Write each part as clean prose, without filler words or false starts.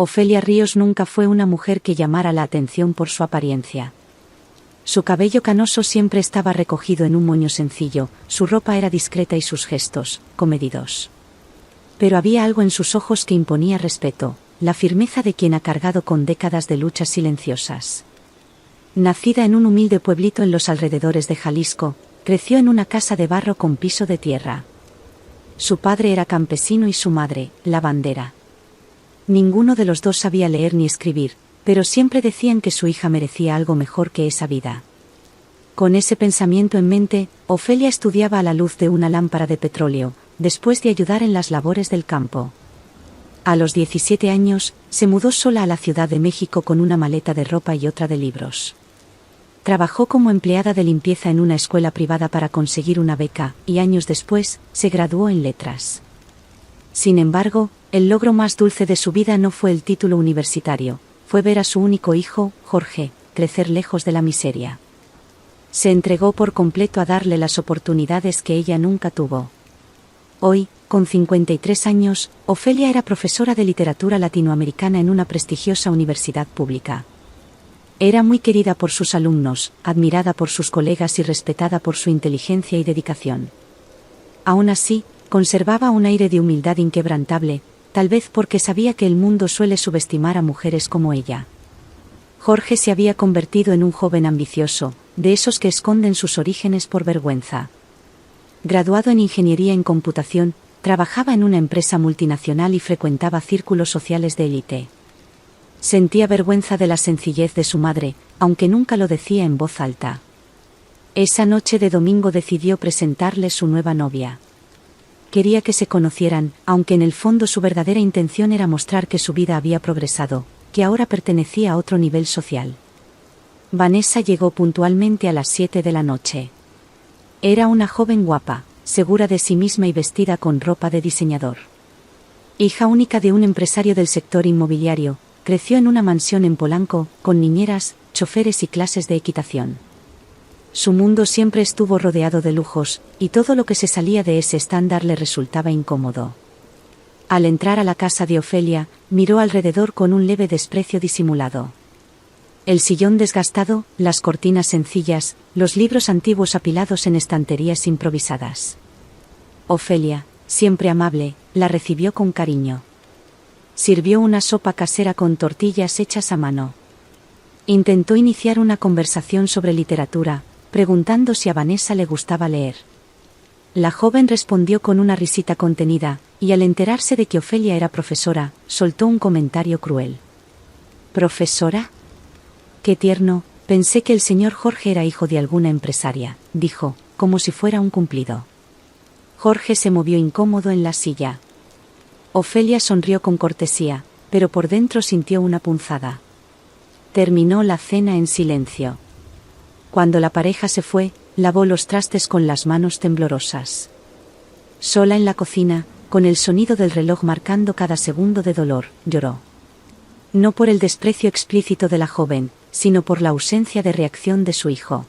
Ofelia Ríos nunca fue una mujer que llamara la atención por su apariencia. Su cabello canoso siempre estaba recogido en un moño sencillo, su ropa era discreta y sus gestos, comedidos. Pero había algo en sus ojos que imponía respeto, la firmeza de quien ha cargado con décadas de luchas silenciosas. Nacida en un humilde pueblito en los alrededores de Jalisco, creció en una casa de barro con piso de tierra. Su padre era campesino y su madre, lavandera. Ninguno de los dos sabía leer ni escribir, pero siempre decían que su hija merecía algo mejor que esa vida. Con ese pensamiento en mente, Ofelia estudiaba a la luz de una lámpara de petróleo, después de ayudar en las labores del campo. A los 17 años, se mudó sola a la Ciudad de México con una maleta de ropa y otra de libros. Trabajó como empleada de limpieza en una escuela privada para conseguir una beca, y años después, se graduó en letras. Sin embargo, el logro más dulce de su vida no fue el título universitario, fue ver a su único hijo, Jorge, crecer lejos de la miseria. Se entregó por completo a darle las oportunidades que ella nunca tuvo. Hoy, con 53 años, Ofelia era profesora de literatura latinoamericana en una prestigiosa universidad pública. Era muy querida por sus alumnos, admirada por sus colegas y respetada por su inteligencia y dedicación. Aún así, conservaba un aire de humildad inquebrantable, tal vez porque sabía que el mundo suele subestimar a mujeres como ella. Jorge se había convertido en un joven ambicioso, de esos que esconden sus orígenes por vergüenza. Graduado en ingeniería en computación, trabajaba en una empresa multinacional y frecuentaba círculos sociales de élite. Sentía vergüenza de la sencillez de su madre, aunque nunca lo decía en voz alta. Esa noche de domingo decidió presentarle su nueva novia. Quería que se conocieran, aunque en el fondo su verdadera intención era mostrar que su vida había progresado, que ahora pertenecía a otro nivel social. Vanessa llegó puntualmente a las 7 de la noche. Era una joven guapa, segura de sí misma y vestida con ropa de diseñador. Hija única de un empresario del sector inmobiliario, creció en una mansión en Polanco, con niñeras, choferes y clases de equitación. Su mundo siempre estuvo rodeado de lujos, y todo lo que se salía de ese estándar le resultaba incómodo. Al entrar a la casa de Ofelia, miró alrededor con un leve desprecio disimulado. El sillón desgastado, las cortinas sencillas, los libros antiguos apilados en estanterías improvisadas. Ofelia, siempre amable, la recibió con cariño. Sirvió una sopa casera con tortillas hechas a mano. Intentó iniciar una conversación sobre literatura, preguntando si a Vanessa le gustaba leer. La joven respondió con una risita contenida, y al enterarse de que Ofelia era profesora, soltó un comentario cruel. ¿Profesora? Qué tierno, pensé que el señor Jorge era hijo de alguna empresaria, dijo, como si fuera un cumplido. Jorge se movió incómodo en la silla. Ofelia sonrió con cortesía, pero por dentro sintió una punzada. Terminó la cena en silencio. Cuando la pareja se fue, lavó los trastes con las manos temblorosas. Sola en la cocina, con el sonido del reloj marcando cada segundo de dolor, lloró. No por el desprecio explícito de la joven, sino por la ausencia de reacción de su hijo.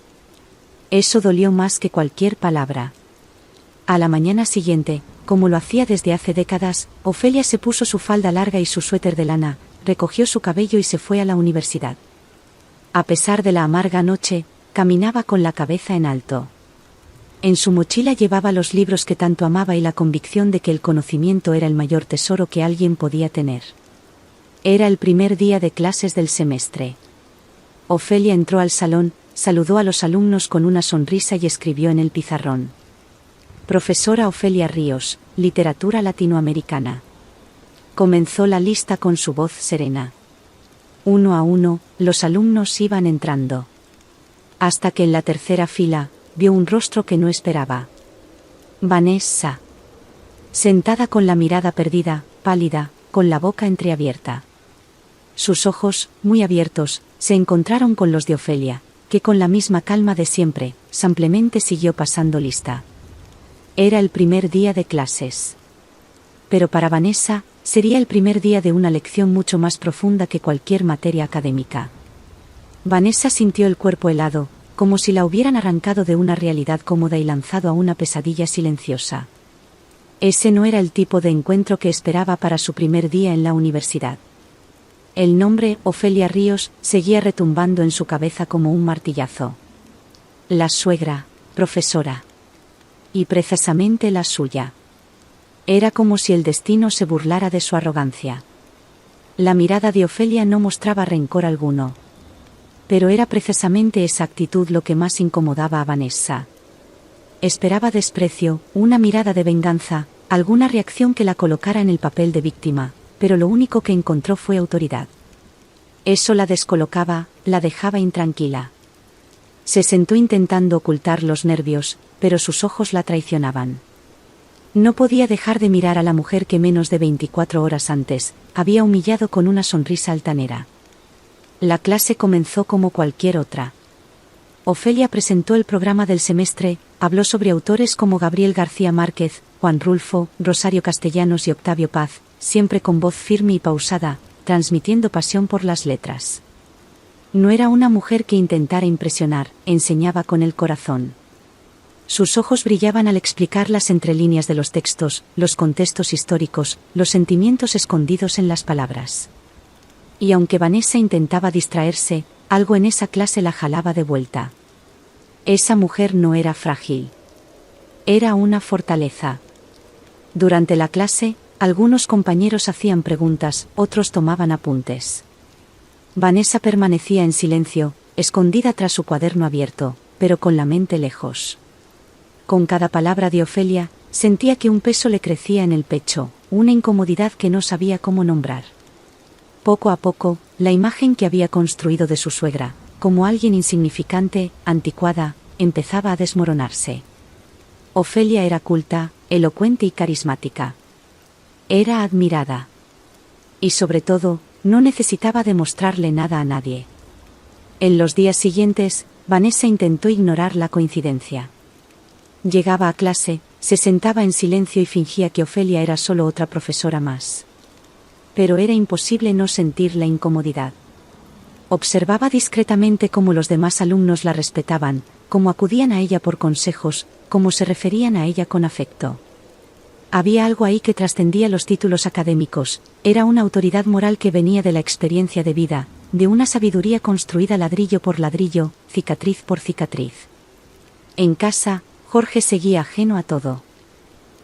Eso dolió más que cualquier palabra. A la mañana siguiente, como lo hacía desde hace décadas, Ofelia se puso su falda larga y su suéter de lana, recogió su cabello y se fue a la universidad. A pesar de la amarga noche, caminaba con la cabeza en alto. En su mochila llevaba los libros que tanto amaba y la convicción de que el conocimiento era el mayor tesoro que alguien podía tener. Era el primer día de clases del semestre. Ofelia entró al salón, saludó a los alumnos con una sonrisa y escribió en el pizarrón: Profesora Ofelia Ríos, literatura latinoamericana. Comenzó la lista con su voz serena. Uno a uno, los alumnos iban entrando. Hasta que en la tercera fila, vio un rostro que no esperaba. Vanessa. Sentada con la mirada perdida, pálida, con la boca entreabierta. Sus ojos, muy abiertos, se encontraron con los de Ofelia, que con la misma calma de siempre, simplemente siguió pasando lista. Era el primer día de clases. Pero para Vanessa, sería el primer día de una lección mucho más profunda que cualquier materia académica. Vanessa sintió el cuerpo helado, como si la hubieran arrancado de una realidad cómoda y lanzado a una pesadilla silenciosa. Ese no era el tipo de encuentro que esperaba para su primer día en la universidad. El nombre, Ofelia Ríos, seguía retumbando en su cabeza como un martillazo. La suegra, profesora. Y precisamente la suya. Era como si el destino se burlara de su arrogancia. La mirada de Ofelia no mostraba rencor alguno. Pero era precisamente esa actitud lo que más incomodaba a Vanessa. Esperaba desprecio, una mirada de venganza, alguna reacción que la colocara en el papel de víctima, pero lo único que encontró fue autoridad. Eso la descolocaba, la dejaba intranquila. Se sentó intentando ocultar los nervios, pero sus ojos la traicionaban. No podía dejar de mirar a la mujer que menos de 24 horas antes había humillado con una sonrisa altanera. La clase comenzó como cualquier otra. Ofelia presentó el programa del semestre, habló sobre autores como Gabriel García Márquez, Juan Rulfo, Rosario Castellanos y Octavio Paz, siempre con voz firme y pausada, transmitiendo pasión por las letras. No era una mujer que intentara impresionar, enseñaba con el corazón. Sus ojos brillaban al explicar las entrelíneas de los textos, los contextos históricos, los sentimientos escondidos en las palabras. Y aunque Vanessa intentaba distraerse, algo en esa clase la jalaba de vuelta. Esa mujer no era frágil. Era una fortaleza. Durante la clase, algunos compañeros hacían preguntas, otros tomaban apuntes. Vanessa permanecía en silencio, escondida tras su cuaderno abierto, pero con la mente lejos. Con cada palabra de Ofelia, sentía que un peso le crecía en el pecho, una incomodidad que no sabía cómo nombrar. Poco a poco, la imagen que había construido de su suegra, como alguien insignificante, anticuada, empezaba a desmoronarse. Ofelia era culta, elocuente y carismática. Era admirada. Y sobre todo, no necesitaba demostrarle nada a nadie. En los días siguientes, Vanessa intentó ignorar la coincidencia. Llegaba a clase, se sentaba en silencio y fingía que Ofelia era solo otra profesora más. Pero era imposible no sentir la incomodidad. Observaba discretamente cómo los demás alumnos la respetaban, cómo acudían a ella por consejos, cómo se referían a ella con afecto. Había algo ahí que trascendía los títulos académicos, era una autoridad moral que venía de la experiencia de vida, de una sabiduría construida ladrillo por ladrillo, cicatriz por cicatriz. En casa, Jorge seguía ajeno a todo.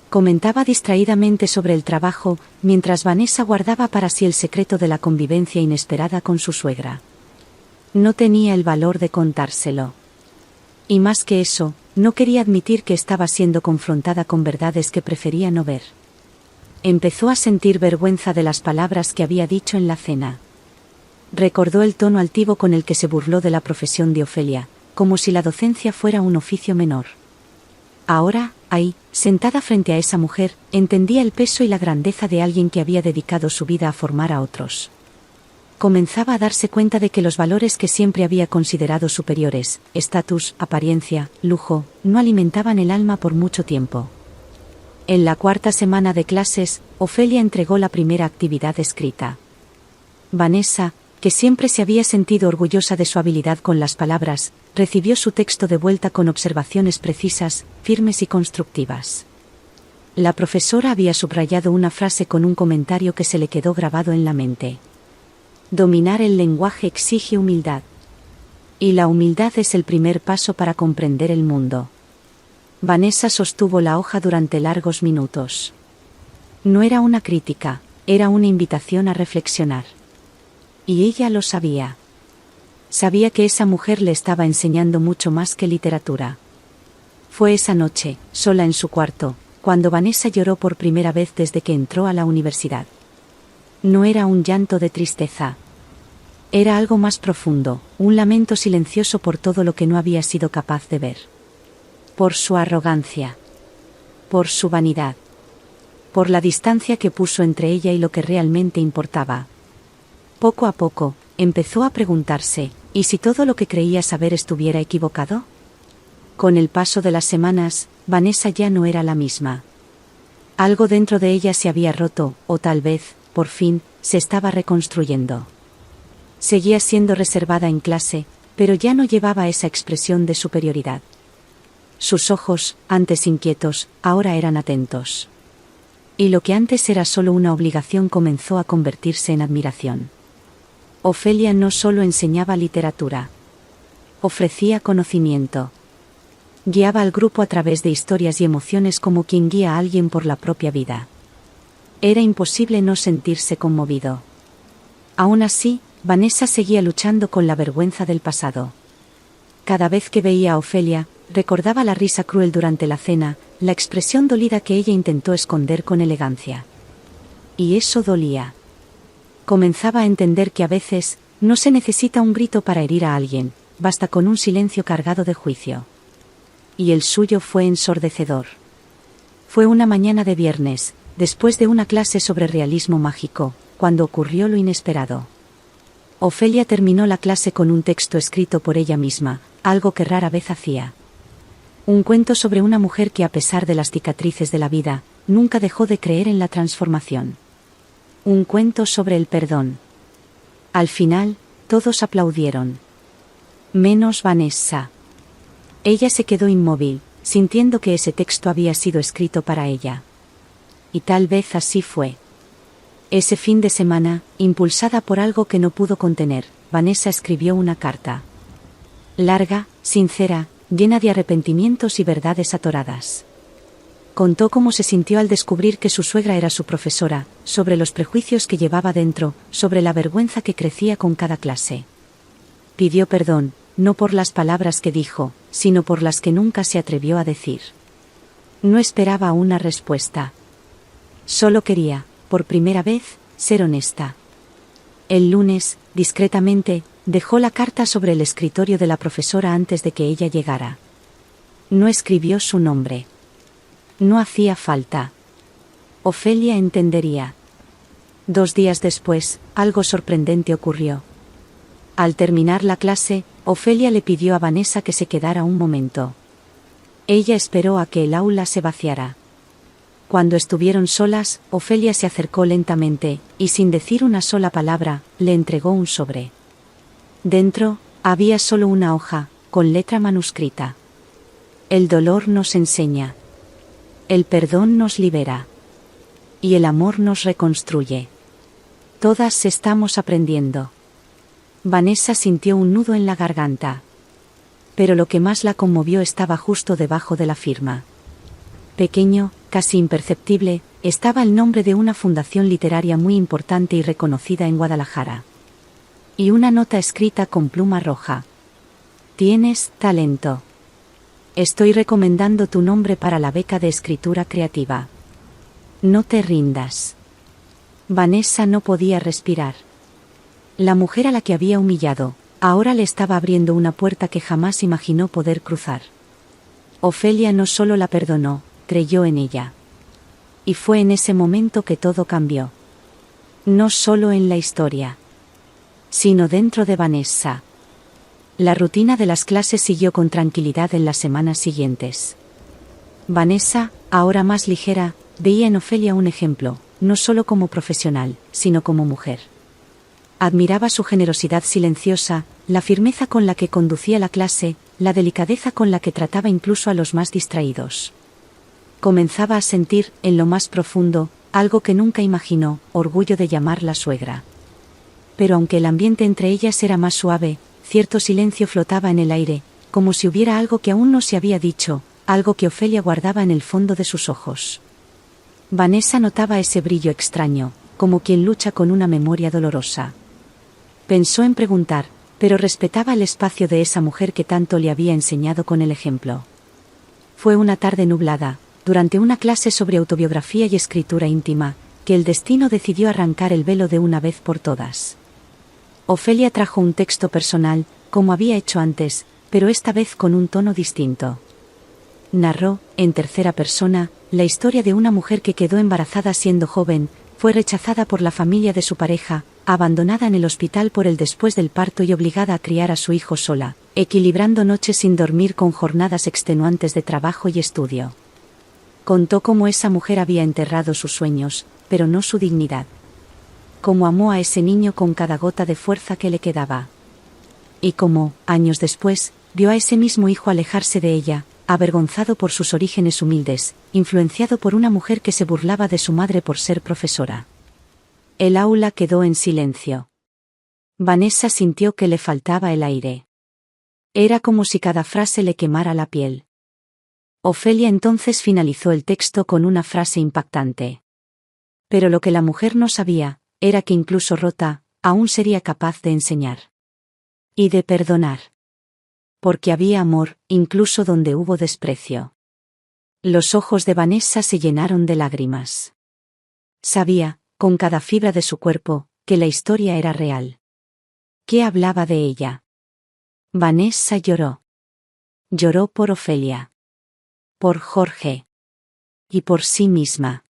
Comentaba distraídamente sobre el trabajo, mientras Vanessa guardaba para sí el secreto de la convivencia inesperada con su suegra. No tenía el valor de contárselo. Y más que eso, no quería admitir que estaba siendo confrontada con verdades que prefería no ver. Empezó a sentir vergüenza de las palabras que había dicho en la cena. Recordó el tono altivo con el que se burló de la profesión de Ofelia, como si la docencia fuera un oficio menor. Ahora, ahí, sentada frente a esa mujer, entendía el peso y la grandeza de alguien que había dedicado su vida a formar a otros. Comenzaba a darse cuenta de que los valores que siempre había considerado superiores, estatus, apariencia, lujo, no alimentaban el alma por mucho tiempo. En la cuarta semana de clases, Ofelia entregó la primera actividad escrita. Vanessa, que siempre se había sentido orgullosa de su habilidad con las palabras, recibió su texto de vuelta con observaciones precisas, firmes y constructivas. La profesora había subrayado una frase con un comentario que se le quedó grabado en la mente. Dominar el lenguaje exige humildad. Y la humildad es el primer paso para comprender el mundo. Vanessa sostuvo la hoja durante largos minutos. No era una crítica, era una invitación a reflexionar. Y ella lo sabía. Sabía que esa mujer le estaba enseñando mucho más que literatura. Fue esa noche, sola en su cuarto, cuando Vanessa lloró por primera vez desde que entró a la universidad. No era un llanto de tristeza. Era algo más profundo, un lamento silencioso por todo lo que no había sido capaz de ver. Por su arrogancia. Por su vanidad. Por la distancia que puso entre ella y lo que realmente importaba. Poco a poco, empezó a preguntarse, ¿y si todo lo que creía saber estuviera equivocado? Con el paso de las semanas, Vanessa ya no era la misma. Algo dentro de ella se había roto, o tal vez, por fin, se estaba reconstruyendo. Seguía siendo reservada en clase, pero ya no llevaba esa expresión de superioridad. Sus ojos, antes inquietos, ahora eran atentos. Y lo que antes era solo una obligación comenzó a convertirse en admiración. Ofelia no solo enseñaba literatura. Ofrecía conocimiento. Guiaba al grupo a través de historias y emociones como quien guía a alguien por la propia vida. Era imposible no sentirse conmovido. Aún así, Vanessa seguía luchando con la vergüenza del pasado. Cada vez que veía a Ofelia, recordaba la risa cruel durante la cena, la expresión dolida que ella intentó esconder con elegancia. Y eso dolía. Comenzaba a entender que a veces, no se necesita un grito para herir a alguien, basta con un silencio cargado de juicio. Y el suyo fue ensordecedor. Fue una mañana de viernes, después de una clase sobre realismo mágico, cuando ocurrió lo inesperado. Ofelia terminó la clase con un texto escrito por ella misma, algo que rara vez hacía. Un cuento sobre una mujer que, a pesar de las cicatrices de la vida, nunca dejó de creer en la transformación. Un cuento sobre el perdón. Al final, todos aplaudieron. Menos Vanessa. Ella se quedó inmóvil, sintiendo que ese texto había sido escrito para ella. Y tal vez así fue. Ese fin de semana, impulsada por algo que no pudo contener, Vanessa escribió una carta. Larga, sincera, llena de arrepentimientos y verdades atoradas. Contó cómo se sintió al descubrir que su suegra era su profesora, sobre los prejuicios que llevaba dentro, sobre la vergüenza que crecía con cada clase. Pidió perdón, no por las palabras que dijo, sino por las que nunca se atrevió a decir. No esperaba una respuesta. Solo quería, por primera vez, ser honesta. El lunes, discretamente, dejó la carta sobre el escritorio de la profesora antes de que ella llegara. No escribió su nombre. No hacía falta. Ofelia entendería. 2 días después, algo sorprendente ocurrió. Al terminar la clase, Ofelia le pidió a Vanessa que se quedara un momento. Ella esperó a que el aula se vaciara. Cuando estuvieron solas, Ofelia se acercó lentamente, y sin decir una sola palabra, le entregó un sobre. Dentro, había solo una hoja, con letra manuscrita. El dolor nos enseña. El perdón nos libera. Y el amor nos reconstruye. Todas estamos aprendiendo. Vanessa sintió un nudo en la garganta. Pero lo que más la conmovió estaba justo debajo de la firma. Pequeño, casi imperceptible, estaba el nombre de una fundación literaria muy importante y reconocida en Guadalajara. Y una nota escrita con pluma roja. Tienes talento. Estoy recomendando tu nombre para la beca de escritura creativa. No te rindas. Vanessa no podía respirar. La mujer a la que había humillado, ahora le estaba abriendo una puerta que jamás imaginó poder cruzar. Ofelia no solo la perdonó, creyó en ella. Y fue en ese momento que todo cambió. No solo en la historia, sino dentro de Vanessa. La rutina de las clases siguió con tranquilidad en las semanas siguientes. Vanessa, ahora más ligera, veía en Ofelia un ejemplo, no solo como profesional, sino como mujer. Admiraba su generosidad silenciosa, la firmeza con la que conducía la clase, la delicadeza con la que trataba incluso a los más distraídos. Comenzaba a sentir, en lo más profundo, algo que nunca imaginó, orgullo de llamarla suegra. Pero aunque el ambiente entre ellas era más suave, cierto silencio flotaba en el aire, como si hubiera algo que aún no se había dicho, algo que Ofelia guardaba en el fondo de sus ojos. Vanessa notaba ese brillo extraño, como quien lucha con una memoria dolorosa. Pensó en preguntar, pero respetaba el espacio de esa mujer que tanto le había enseñado con el ejemplo. Fue una tarde nublada, durante una clase sobre autobiografía y escritura íntima, que el destino decidió arrancar el velo de una vez por todas. Ofelia trajo un texto personal, como había hecho antes, pero esta vez con un tono distinto. Narró, en tercera persona, la historia de una mujer que quedó embarazada siendo joven, fue rechazada por la familia de su pareja, abandonada en el hospital por él después del parto y obligada a criar a su hijo sola, equilibrando noches sin dormir con jornadas extenuantes de trabajo y estudio. Contó cómo esa mujer había enterrado sus sueños, pero no su dignidad. Cómo amó a ese niño con cada gota de fuerza que le quedaba. Y cómo, años después, vio a ese mismo hijo alejarse de ella, avergonzado por sus orígenes humildes, influenciado por una mujer que se burlaba de su madre por ser profesora. El aula quedó en silencio. Vanessa sintió que le faltaba el aire. Era como si cada frase le quemara la piel. Ofelia entonces finalizó el texto con una frase impactante. Pero lo que la mujer no sabía, era que incluso rota, aún sería capaz de enseñar. Y de perdonar. Porque había amor, incluso donde hubo desprecio. Los ojos de Vanessa se llenaron de lágrimas. Sabía, con cada fibra de su cuerpo, que la historia era real. ¿Qué hablaba de ella? Vanessa lloró. Lloró por Ofelia. Por Jorge. Y por sí misma.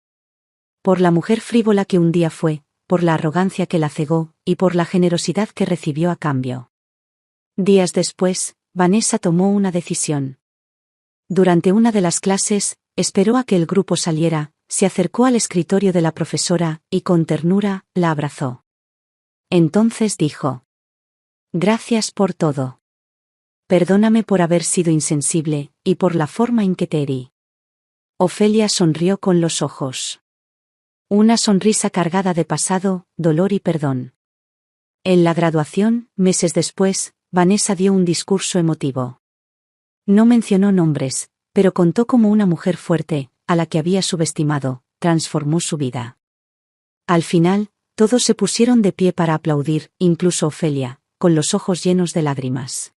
Por la mujer frívola que un día fue, por la arrogancia que la cegó, y por la generosidad que recibió a cambio. Días después, Vanessa tomó una decisión. Durante una de las clases, esperó a que el grupo saliera, se acercó al escritorio de la profesora, y con ternura, la abrazó. Entonces dijo: «Gracias por todo. Perdóname por haber sido insensible, y por la forma en que te herí». Ofelia sonrió con los ojos. Una sonrisa cargada de pasado, dolor y perdón. En la graduación, meses después, Vanessa dio un discurso emotivo. No mencionó nombres, pero contó cómo una mujer fuerte, a la que había subestimado, transformó su vida. Al final, todos se pusieron de pie para aplaudir, incluso Ofelia, con los ojos llenos de lágrimas.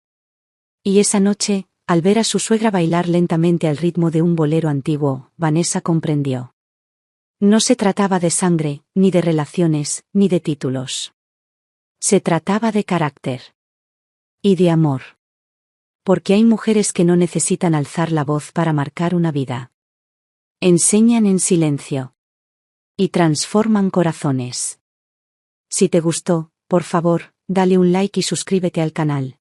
Y esa noche, al ver a su suegra bailar lentamente al ritmo de un bolero antiguo, Vanessa comprendió. No se trataba de sangre, ni de relaciones, ni de títulos. Se trataba de carácter. Y de amor. Porque hay mujeres que no necesitan alzar la voz para marcar una vida. Enseñan en silencio. Y transforman corazones. Si te gustó, por favor, dale un like y suscríbete al canal.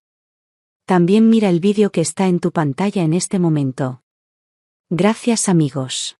También mira el vídeo que está en tu pantalla en este momento. Gracias amigos.